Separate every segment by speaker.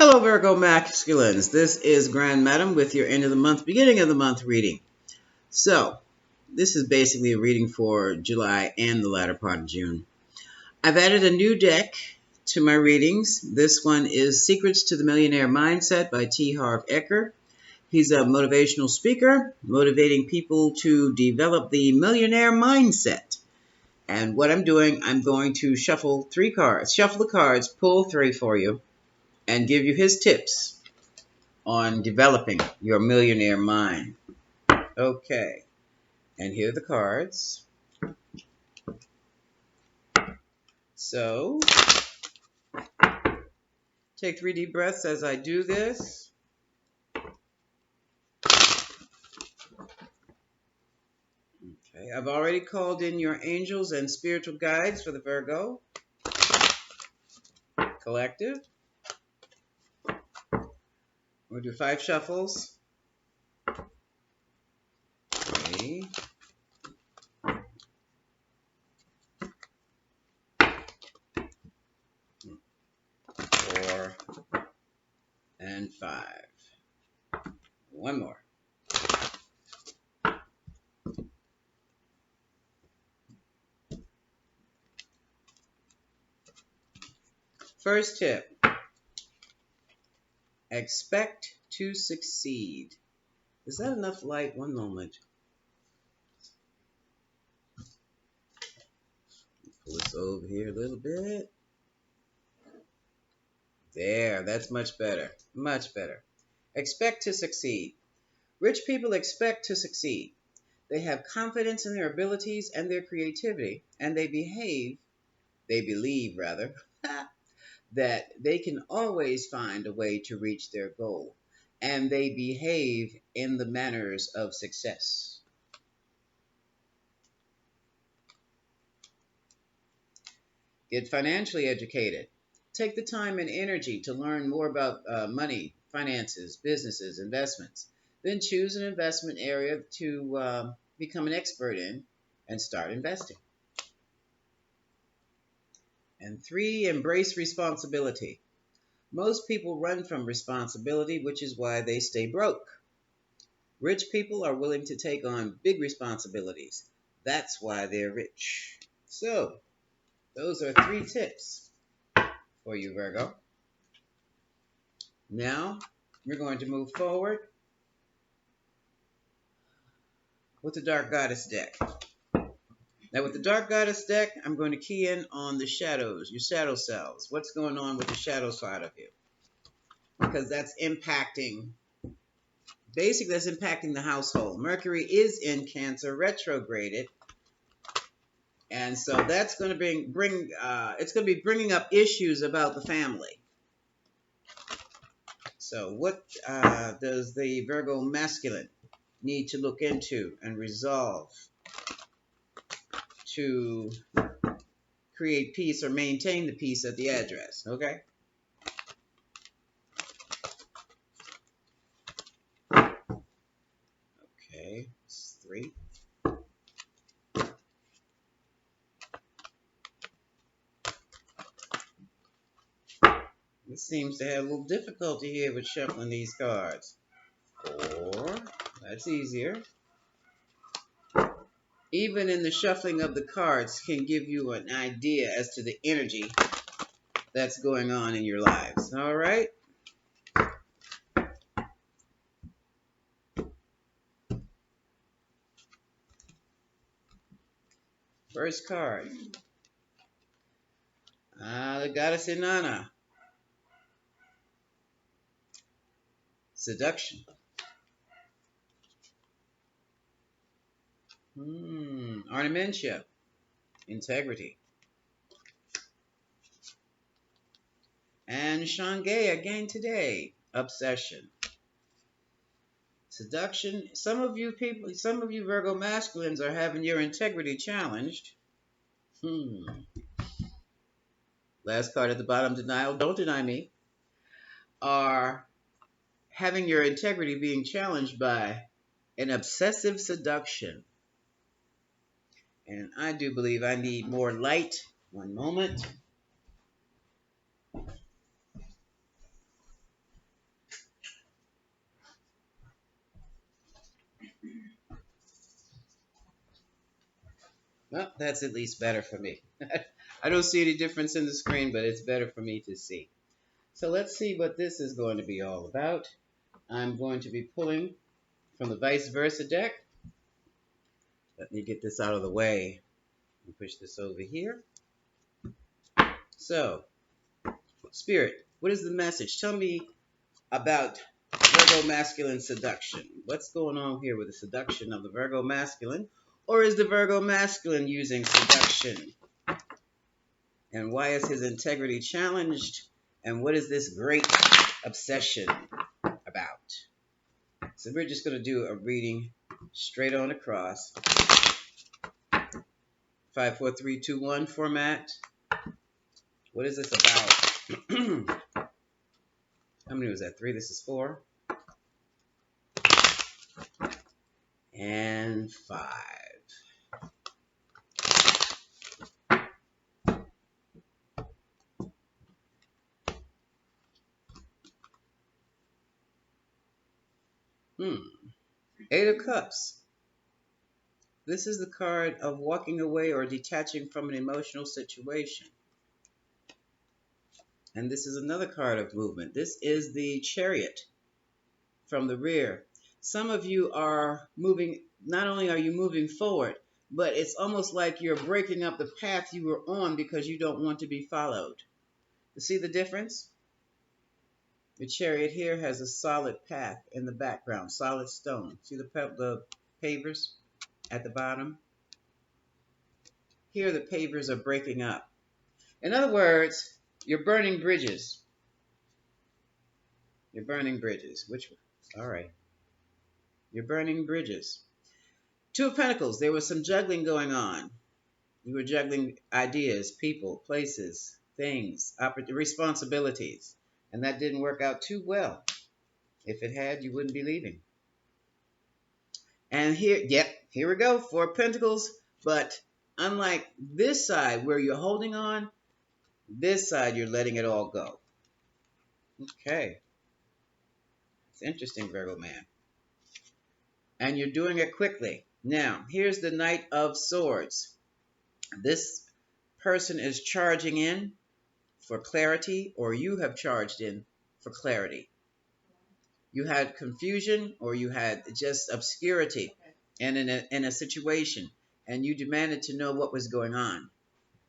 Speaker 1: Hello, Virgo masculines. This is Grand Madam with your end of the month, beginning of the month reading. So, this is basically a reading for July and the latter part of June. I've added a new deck to my readings. This one is Secrets to the Millionaire Mindset by T. Harv Eker. He's a motivational speaker, motivating people to develop the millionaire mindset. And what I'm doing, I'm going to shuffle the cards, pull three for you, and give you his tips on developing your millionaire mind. Okay, and here are the cards. So, take 3 deep breaths as I do this. Okay, I've already called in your angels and spiritual guides for the Virgo collective. We'll do 5 shuffles. 3, 4, and 5. One more. First tip, expect to succeed. Is that enough light? One moment. Pull this over here a little bit. There, that's much better. Much better. Expect to succeed. Rich people expect to succeed. They have confidence in their abilities and their creativity, and they believe rather, that they can always find a way to reach their goal, and they behave in the manners of success. Get financially educated. Take the time and energy to learn more about money, finances, businesses, investments. Then choose an investment area to become an expert in and start investing. And 3, embrace responsibility. Most people run from responsibility, which is why they stay broke. Rich people are willing to take on big responsibilities. That's why they're rich. So, those are 3 tips for you, Virgo. Now, we're going to move forward with the Dark Goddess deck. Now, with the Dark Goddess deck, I'm going to key in on the shadows, your shadow selves. What's going on with the shadow side of you? Because that's impacting, basically that's impacting the household. Mercury is in Cancer, retrograded. And so that's going to it's going to be bringing up issues about the family. So what does the Virgo masculine need to look into and resolve to create peace or maintain the peace at the address? Okay. Okay, it's 3. This seems to have a little difficulty here with shuffling these cards. 4, that's easier. Even in the shuffling of the cards can give you an idea as to the energy that's going on in your lives. All right? First card. The Goddess Inanna. Seduction. Ornamentia. Integrity. And Shanghai again today. Obsession. Seduction. Some of you Virgo masculines are having your integrity challenged. Last card at the bottom, denial. Don't deny me. Are having your integrity being challenged by an obsessive seduction. And I do believe I need more light. One moment. Well, that's at least better for me. I don't see any difference in the screen, but it's better for me to see. So let's see what this is going to be all about. I'm going to be pulling from the vice versa deck. Let me get this out of the way and push this over here. So, Spirit, what is the message? Tell me about Virgo masculine seduction. What's going on here with the seduction of the Virgo masculine? Or is the Virgo masculine using seduction? And why is his integrity challenged? And what is this great obsession about? So we're just going to do a reading straight on across. 5, 4, 3, 2, 1 format. What is this about? How many was that? 3. This is 4. And 5. Hmm. 8 of Cups. This is the card of walking away or detaching from an emotional situation. And this is another card of movement. This is the Chariot from the rear. Some of you are moving, not only are you moving forward, but it's almost like you're breaking up the path you were on because you don't want to be followed. You see the difference? The Chariot here has a solid path in the background, solid stone. See the pavers at the bottom? Here the pavers are breaking up. In other words, you're burning bridges. You're burning bridges. All right. You're burning bridges. 2 of Pentacles. There was some juggling going on. You were juggling ideas, people, places, things, responsibilities. And that didn't work out too well. If it had, you wouldn't be leaving. And here, here we go. 4 of Pentacles. But unlike this side where you're holding on, this side you're letting it all go. Okay. It's interesting, Virgo man. And you're doing it quickly. Now, here's the Knight of Swords. This person is charging in for clarity, or you have charged in for clarity. You had confusion, or you had just obscurity and in a situation, and you demanded to know what was going on.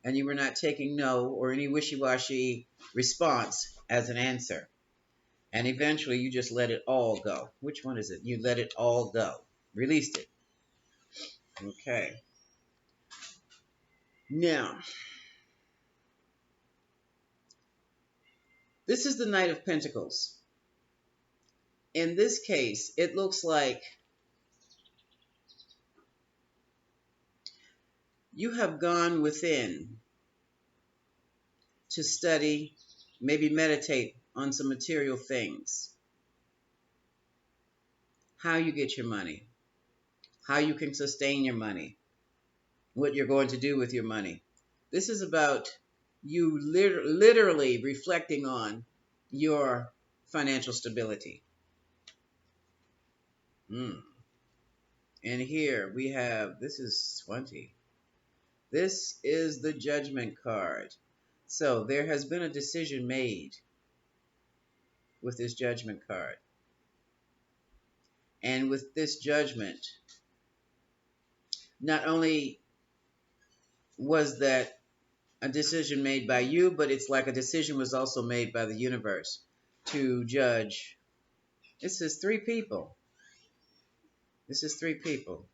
Speaker 1: And you were not taking no or any wishy-washy response as an answer. And eventually you just let it all go. Which one is it? You let it all go. Released it. Okay. Now, this is the Knight of Pentacles. In this case, it looks like you have gone within to study, maybe meditate on some material things. How you get your money, how you can sustain your money, what you're going to do with your money. This is about you literally reflecting on your financial stability. And here we have, this is 20. This is the Judgment card. So there has been a decision made with this Judgment card. And with this Judgment, not only was that a decision made by you, but it's like a decision was also made by the universe to judge. This is 3 people. This is 3 people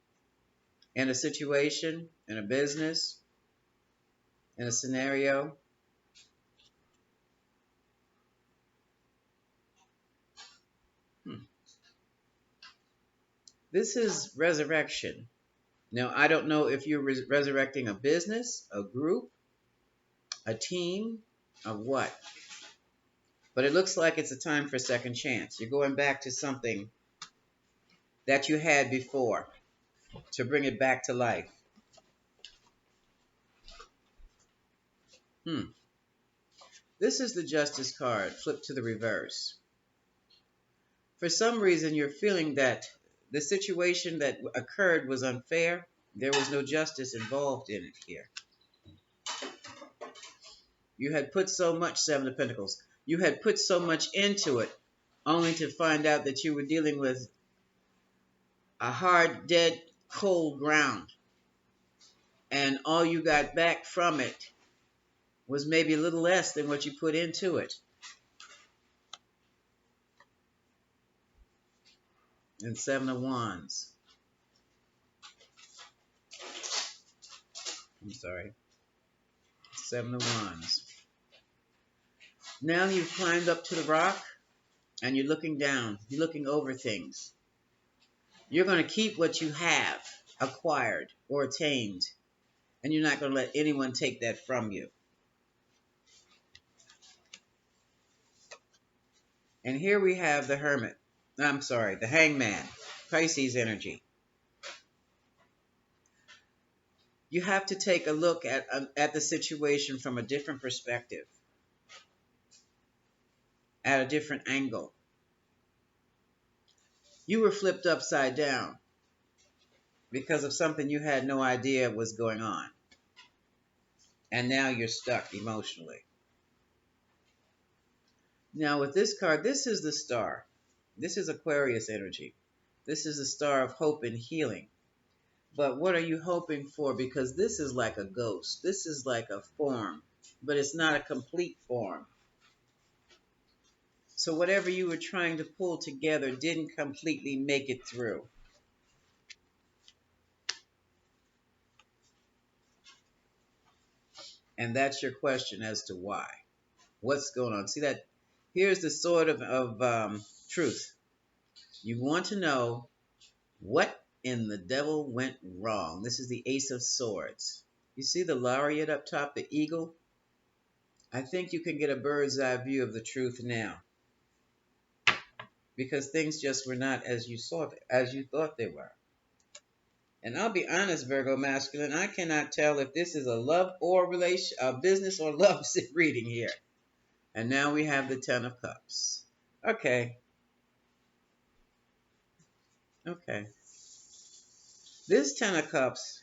Speaker 1: in a situation, in a business, in a scenario. This is resurrection. Now, I don't know if you're resurrecting a business, a group, a team, of what. But it looks like it's a time for a second chance. You're going back to something that you had before to bring it back to life. This is the Justice card, flipped to the reverse. For some reason, you're feeling that the situation that occurred was unfair, There was no justice involved in it here. You had put so much, Seven of Pentacles, you had put so much into it, only to find out that you were dealing with a hard, dead, cold ground. And all you got back from it was maybe a little less than what you put into it. And Seven of Wands. I'm sorry. Seven of Wands. Now you've climbed up to the rock and you're looking down. You're looking over things. You're going to keep what you have acquired or attained. And you're not going to let anyone take that from you. And here we have the Hermit. I'm sorry, the Hangman. Pisces energy. You have to take a look at the situation from a different perspective. At a different angle. You were flipped upside down because of something you had no idea was going on. And now you're stuck emotionally. Now with this card, this is the Star. This is Aquarius energy. This is the Star of hope and healing. But what are you hoping for? Because this is like a ghost. This is like a form, but it's not a complete form. So whatever you were trying to pull together didn't completely make it through. And that's your question as to why. What's going on? See that? Here's the sword of truth. You want to know what in the devil went wrong. This is the Ace of Swords. You see the lariat up top, the eagle? I think you can get a bird's eye view of the truth now. Because things just were not as you thought they were. And I'll be honest, Virgo masculine, I cannot tell if this is a love or business or love reading here. And now we have the Ten of Cups. Okay. This Ten of Cups,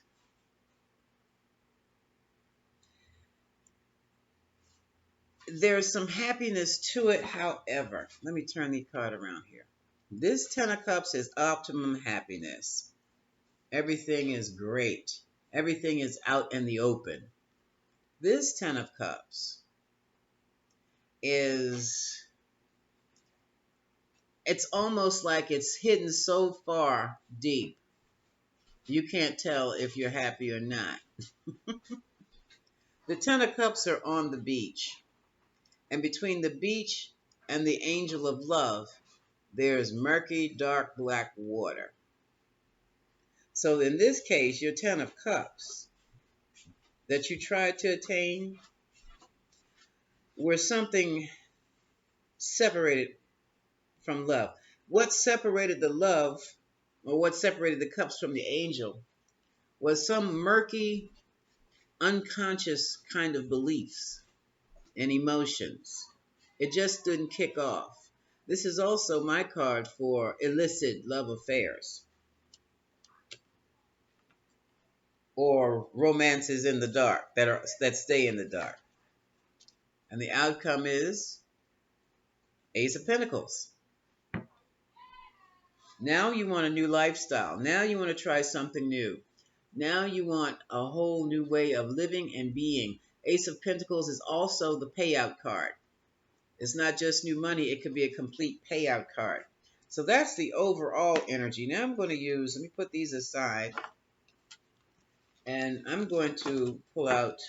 Speaker 1: there's some happiness to it. However, let me turn the card around here. This Ten of Cups is optimum happiness. Everything is great. Everything is out in the open. This Ten of Cups it's almost like it's hidden so far deep, you can't tell if you're happy or not. The Ten of Cups are on the beach. And between the beach and the angel of love, there's murky, dark, black water. So in this case, your Ten of Cups that you tried to attain were something separated from love. What separated the love, or what separated the cups from the angel, was some murky, unconscious kind of beliefs and emotions. It just didn't kick off. This is also my card for illicit love affairs or romances in the dark that stay in the dark. And the outcome is Ace of Pentacles. Now you want a new lifestyle. Now you want to try something new. Now you want a whole new way of living and being. Ace of Pentacles is also the payout card. It's not just new money. It could be a complete payout card. So that's the overall energy. Now I'm going to let me put these aside. And I'm going to pull out,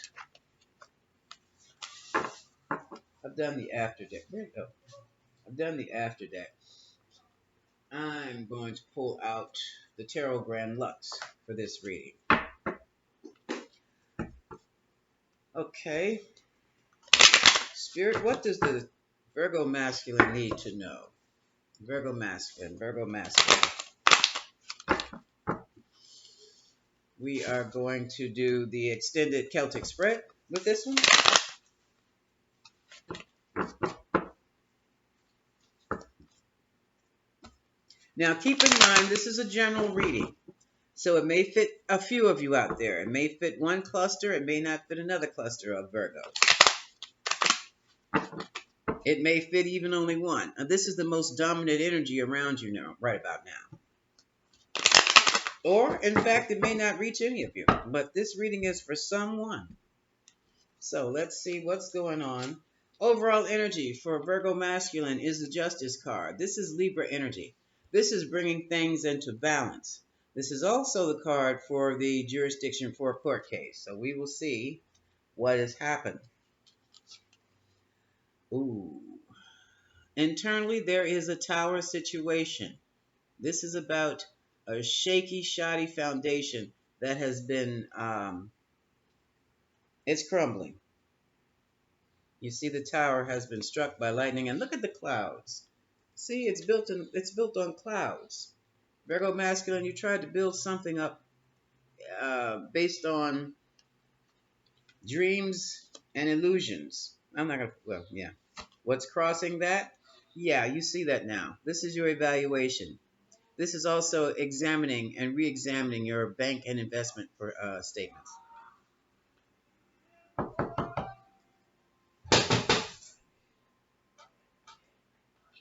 Speaker 1: I've done the after deck. There you go. I've done the after deck. I'm going to pull out the Tarot Grand Lux for this reading. Okay. Spirit, what does the Virgo masculine need to know? Virgo masculine. We are going to do the extended Celtic spread with this one. Now keep in mind, this is a general reading. So it may fit a few of you out there. It may fit one cluster. It may not fit another cluster of Virgo. It may fit even only one. And this is the most dominant energy around you now, right about now. Or, in fact, it may not reach any of you. But this reading is for someone. So let's see what's going on. Overall energy for Virgo masculine is the Justice card. This is Libra energy. This is bringing things into balance. This is also the card for the jurisdiction for a court case. So we will see what has happened. Ooh. Internally, there is a tower situation. This is about a shaky, shoddy foundation that has been, it's crumbling. You see the tower has been struck by lightning, and look at the clouds. See, it's built on clouds. Virgo masculine, you tried to build something up based on dreams and illusions. I'm not gonna. Well, yeah. What's crossing that? Yeah, you see that now. This is your evaluation. This is also examining and re-examining your bank and investment for statements.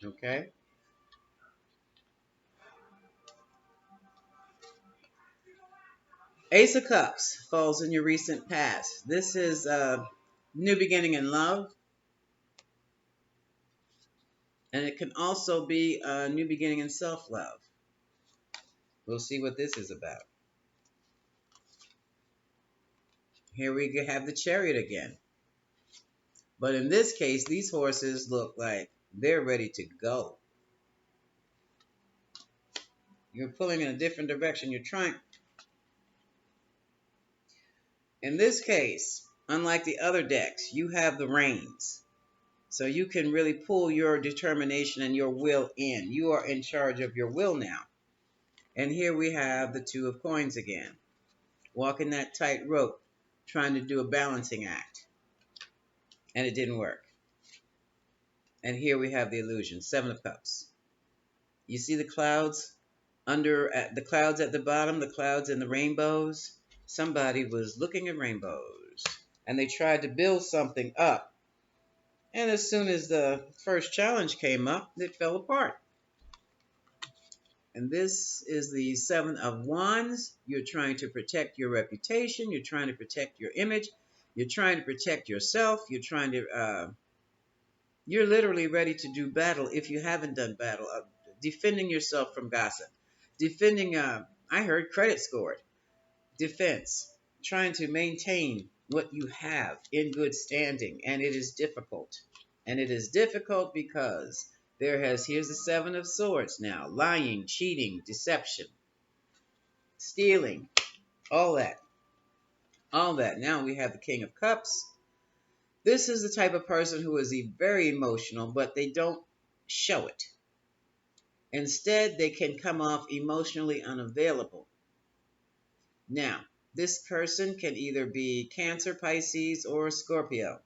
Speaker 1: Okay. Ace of Cups falls in your recent past. This is a new beginning in love, and it can also be a new beginning in self-love. We'll see what this is about. Here we have the Chariot again. But in this case, these horses look like they're ready to go. You're pulling in a different direction. You're trying. In this case, unlike the other decks, you have the reins. So you can really pull your determination and your will in. You are in charge of your will now. And here we have the Two of Coins again. Walking that tightrope, trying to do a balancing act. And it didn't work. And here we have the illusion, Seven of Cups. You see the clouds the clouds at the bottom, the clouds and the rainbows? Somebody was looking at rainbows. And they tried to build something up. And as soon as the first challenge came up, it fell apart. And this is the Seven of Wands. You're trying to protect your reputation. You're trying to protect your image. You're trying to protect yourself. You're literally ready to do battle if you haven't done battle. Defending yourself from gossip. Defending, I heard credit scored. Defense. Trying to maintain what you have in good standing. And it is difficult. And it is difficult because here's the Seven of Swords now. Lying, cheating, deception, stealing, all that. All that. Now we have the King of Cups. This is the type of person who is very emotional, but they don't show it. Instead, they can come off emotionally unavailable. Now, this person can either be Cancer, Pisces, or Scorpio.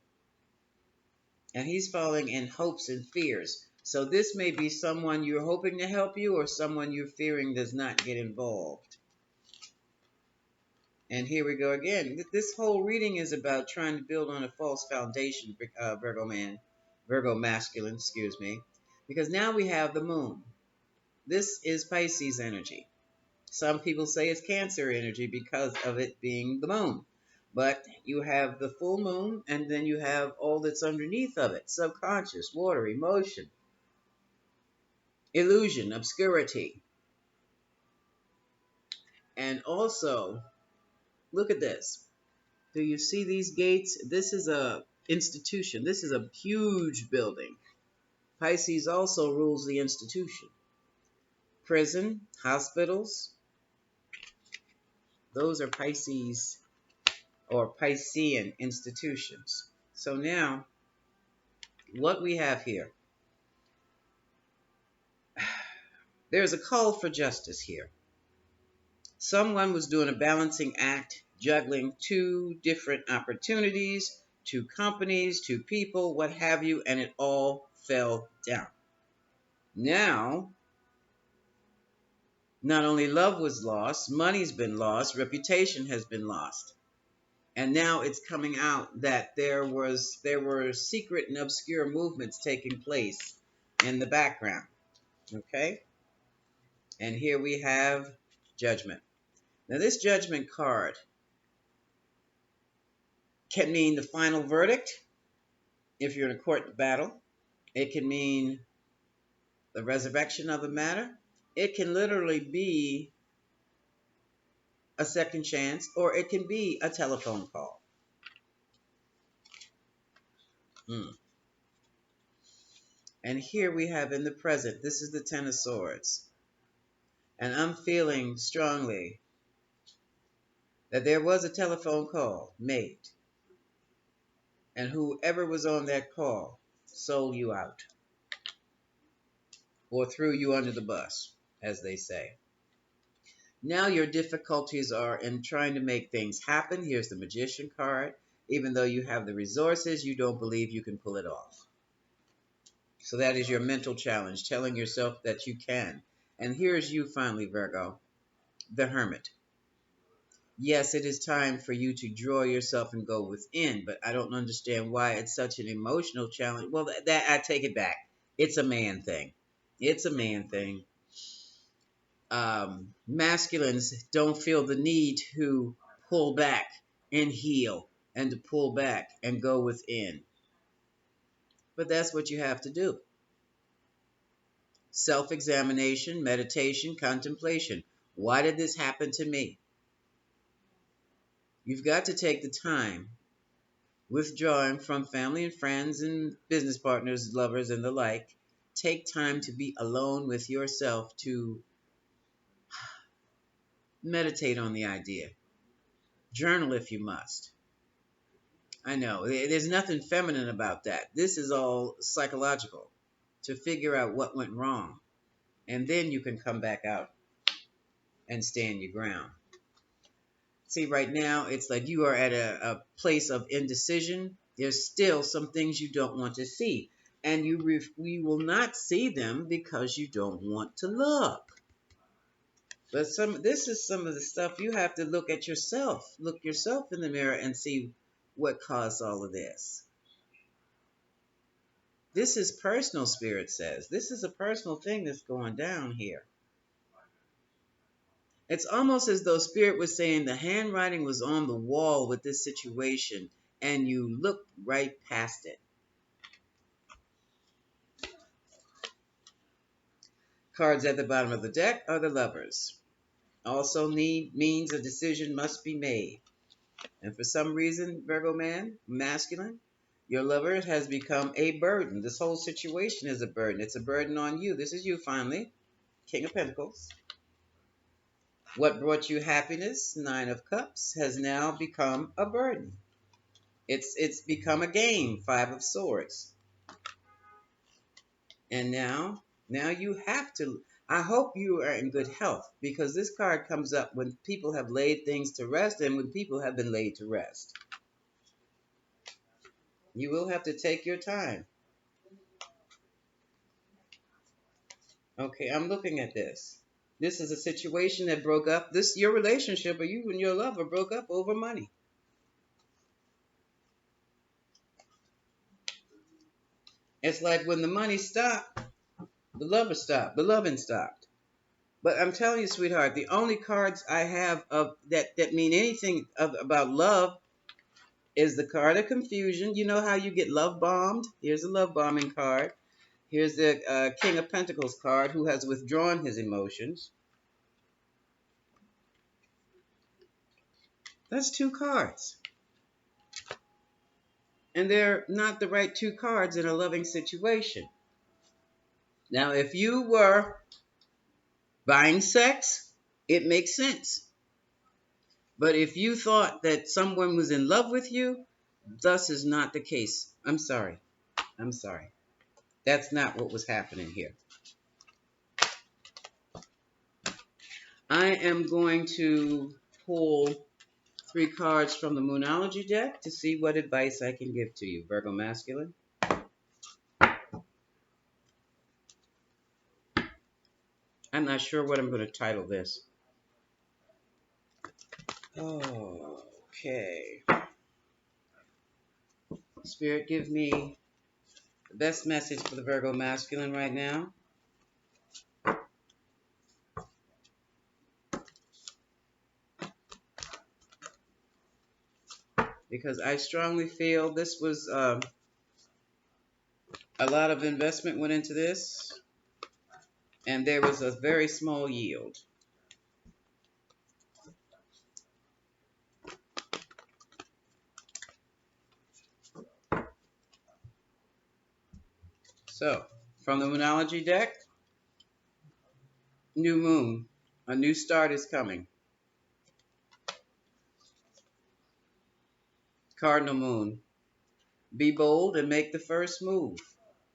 Speaker 1: And he's falling in hopes and fears. So this may be someone you're hoping to help you or someone you're fearing does not get involved. And here we go again. This whole reading is about trying to build on a false foundation, Virgo masculine, excuse me. Because now we have the moon. This is Pisces energy. Some people say it's Cancer energy because of it being the moon. But you have the full moon, and then you have all that's underneath of it. Subconscious, water, emotion, illusion, obscurity. And also, look at this. Do you see these gates? This is a institution. This is a huge building. Pisces also rules the institution. Prison, hospitals, those are Pisces or Piscean institutions. So now, what we have here, there's a call for justice here. Someone was doing a balancing act, juggling two different opportunities, two companies, two people, what have you, and it all fell down. Now, Not only love was lost, money's been lost, reputation has been lost. And now it's coming out that there were secret and obscure movements taking place in the background. Okay? And here we have judgment. Now this judgment card can mean the final verdict if you're in a court battle. It can mean the resurrection of the matter. It can literally be a second chance, or it can be a telephone call. Mm. And here we have in the present, this is the Ten of Swords. And I'm feeling strongly that there was a telephone call made, and whoever was on that call sold you out or threw you under the bus, as they say. Now your difficulties are in trying to make things happen. Here's the Magician card. Even though you have the resources, you don't believe you can pull it off. So that is your mental challenge, telling yourself that you can. And here's you finally, Virgo, the Hermit. Yes, it is time for you to draw yourself and go within, but I don't understand why it's such an emotional challenge. Well, that I take it back. It's a man thing. It's a man thing. Masculines don't feel the need to pull back and heal and to pull back and go within. But that's what you have to do. Self-examination, meditation, contemplation. Why did this happen to me? You've got to take the time withdrawing from family and friends and business partners, lovers, and the like. Take time to be alone with yourself to meditate on the idea. Journal if you must. I know, there's nothing feminine about that. This is all psychological to figure out what went wrong. And then you can come back out and stand your ground. See, right now, it's like you are at a place of indecision. There's still some things you don't want to see. And you will not see them because you don't want to look. But this is some of the stuff you have to look at yourself. Look yourself in the mirror and see what caused all of this. This is personal, Spirit says. This is a personal thing that's going down here. It's almost as though Spirit was saying the handwriting was on the wall with this situation, and you looked right past it. Cards at the bottom of the deck are the Lovers. Also means a decision must be made. And for some reason, Virgo man, masculine, your lover has become a burden. This whole situation is a burden. It's a burden on you. This is you finally, King of Pentacles. What brought you happiness, Nine of Cups, has now become a burden. It's become a game, Five of Swords. And now you have to, I hope you are in good health, because this card comes up when people have laid things to rest and when people have been laid to rest. You will have to take your time. Okay, I'm looking at this. This is a situation that broke up. Your relationship, or you and your lover broke up over money. It's like when the money stopped, the lover stopped, the loving stopped. But I'm telling you, sweetheart, the only cards I have of that mean anything about love is the card of confusion. You know how you get love bombed? Here's a love bombing card. Here's the King of Pentacles card, who has withdrawn his emotions. That's two cards. And they're not the right two cards in a loving situation. Now, if you were buying sex, it makes sense. But if you thought that someone was in love with you, thus is not the case. I'm sorry. I'm sorry. That's not what was happening here. I am going to pull 3 cards from the Moonology deck to see what advice I can give to you, Virgo masculine. I'm not sure what I'm going to title this. Okay. Spirit, give me the best message for the Virgo masculine right now. Because I strongly feel this was a lot of investment went into this, and there was a very small yield. So, from the Moonology deck, new moon, a new start is coming. Cardinal moon, be bold and make the first move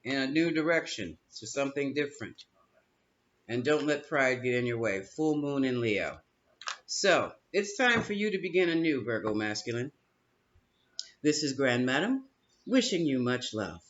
Speaker 1: in a new direction to something different. And don't let pride get in your way. Full moon in Leo. So, it's time for you to begin anew, Virgo masculine. This is Grand Madam, wishing you much love.